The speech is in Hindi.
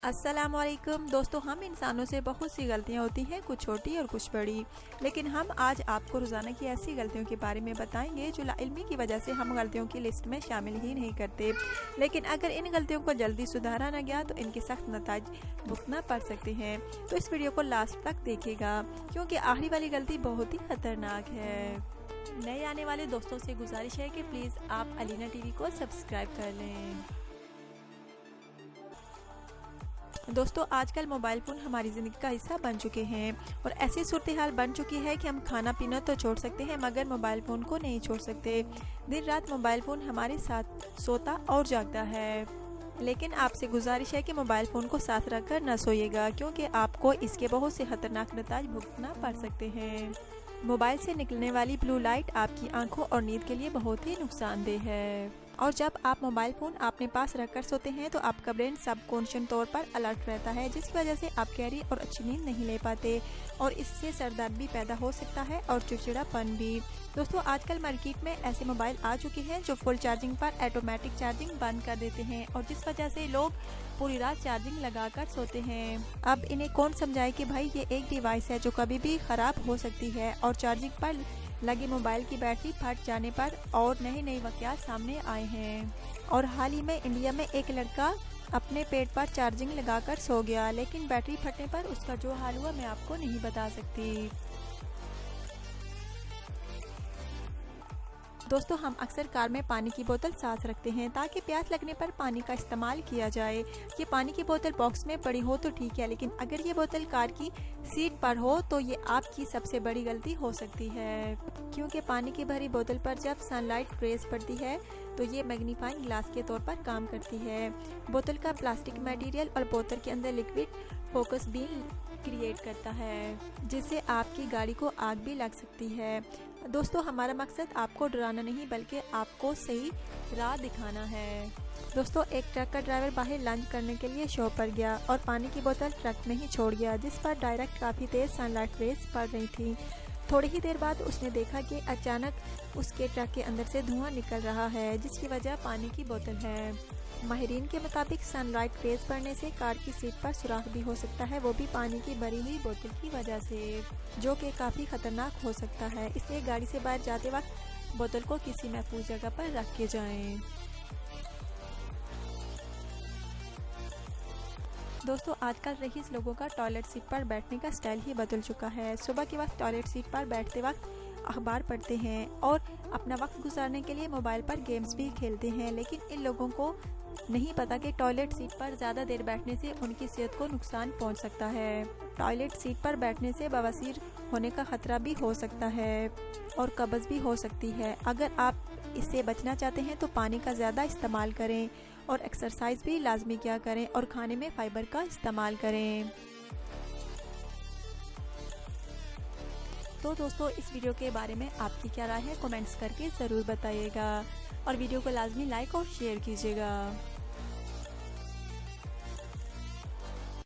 अस्सलामुअलैकुम दोस्तों, हम इंसानों से बहुत सी गलतियां होती हैं, कुछ छोटी और कुछ बड़ी। लेकिन हम आज आपको रोज़ाना की ऐसी गलतियों के बारे में बताएंगे जो लाइल्मी की वजह से हम गलतियों की लिस्ट में शामिल ही नहीं करते। लेकिन अगर इन गलतियों को जल्दी सुधारा न गया तो इनके सख्त नतीजे भुगतना पड़ सकते हैं। तो इस वीडियो को लास्ट तक देखिएगा क्योंकि आखिरी वाली गलती बहुत ही खतरनाक है। नए आने वाले दोस्तों से गुजारिश है कि प्लीज़ आप अलीना टीवी को सब्सक्राइब कर लें। दोस्तों, आजकल मोबाइल फ़ोन हमारी ज़िंदगी का हिस्सा बन चुके हैं और ऐसी सूरत हाल बन चुकी है कि हम खाना पीना तो छोड़ सकते हैं मगर मोबाइल फ़ोन को नहीं छोड़ सकते। दिन रात मोबाइल फ़ोन हमारे साथ सोता और जागता है। लेकिन आपसे गुजारिश है कि मोबाइल फ़ोन को साथ रखकर न सोइएगा क्योंकि आपको इसके बहुत से खतरनाक नतीजे भुगतना पड़ सकते हैं। मोबाइल से निकलने वाली ब्लू लाइट आपकी आंखों और नींद के लिए बहुत ही नुकसानदेह है और जब आप मोबाइल फ़ोन अपने पास रखकर सोते हैं तो आपका ब्रेन सबकॉन्शियस तौर पर अलर्ट रहता है, जिसकी वजह से आप गहरी और अच्छी नींद नहीं ले पाते और इससे सर दर्द भी पैदा हो सकता है और चिड़चिड़ापन भी। दोस्तों, आजकल मार्केट में ऐसे मोबाइल आ चुके हैं जो फुल चार्जिंग पर ऑटोमेटिक चार्जिंग बंद कर देते हैं और जिस वजह से लोग पूरी रात चार्जिंग लगाकर सोते हैं। अब इन्हें कौन समझाए कि भाई ये एक डिवाइस है जो कभी भी ख़राब हो सकती है और चार्जिंग पर लगे मोबाइल की बैटरी फट जाने पर और नए वाक़यात सामने आए हैं। और हाल ही में इंडिया में एक लड़का अपने पेट पर चार्जिंग लगाकर सो गया, लेकिन बैटरी फटने पर उसका जो हाल हुआ मैं आपको नहीं बता सकती। दोस्तों, हम अक्सर कार में पानी की बोतल साथ रखते हैं ताकि प्यास लगने पर पानी का इस्तेमाल किया जाए। ये पानी की बोतल बॉक्स में पड़ी हो तो ठीक है, लेकिन अगर ये बोतल कार की सीट पर हो तो ये आपकी सबसे बड़ी गलती हो सकती है क्योंकि पानी की भरी बोतल पर जब सनलाइट रेज पड़ती है तो ये मैग्नीफाइंग ग्लास के तौर पर काम करती है। बोतल का प्लास्टिक मटेरियल और बोतल के अंदर लिक्विड फोकस बीम क्रिएट करता है जिससे आपकी गाड़ी को आग भी लग सकती है। दोस्तों, हमारा मकसद आपको डराना नहीं बल्कि आपको सही राह दिखाना है। दोस्तों, एक ट्रक का ड्राइवर बाहर लंच करने के लिए शॉप पर गया और पानी की बोतल ट्रक में ही छोड़ गया जिस पर डायरेक्ट काफ़ी तेज सनलाइट रेज पड़ रही थी। थोड़ी ही देर बाद उसने देखा कि अचानक उसके ट्रक के अंदर से धुआं निकल रहा है जिसकी वजह पानी की बोतल है। माहिरीन के मुताबिक सनलाइट रेज पड़ने से कार की सीट पर सुराख भी हो सकता है, वो भी पानी की भरी हुई बोतल की वजह से, जो कि काफ़ी खतरनाक हो सकता है। इसलिए गाड़ी से बाहर जाते वक्त बोतल को किसी महफूज जगह पर रख के जाएं। दोस्तों, आजकल रईस लोगों का टॉयलेट सीट पर बैठने का स्टाइल ही बदल चुका है। सुबह के वक्त टॉयलेट सीट पर बैठते वक्त अखबार पढ़ते हैं और अपना वक्त गुजारने के लिए मोबाइल पर गेम्स भी खेलते हैं, लेकिन इन लोगों को नहीं पता कि टॉयलेट सीट पर ज़्यादा देर बैठने से उनकी सेहत को नुकसान पहुंच सकता है। टॉयलेट सीट पर बैठने से बवासीर होने का खतरा भी हो सकता है और कब्ज़ भी हो सकती है। अगर आप इससे बचना चाहते हैं तो पानी का ज़्यादा इस्तेमाल करें और एक्सरसाइज भी लाजमी किया करें और खाने में फाइबर का इस्तेमाल करें। तो दोस्तों, इस वीडियो के बारे में आपकी क्या राय है कमेंट्स करके ज़रूर बताइएगा और वीडियो को लाजमी लाइक और शेयर कीजिएगा।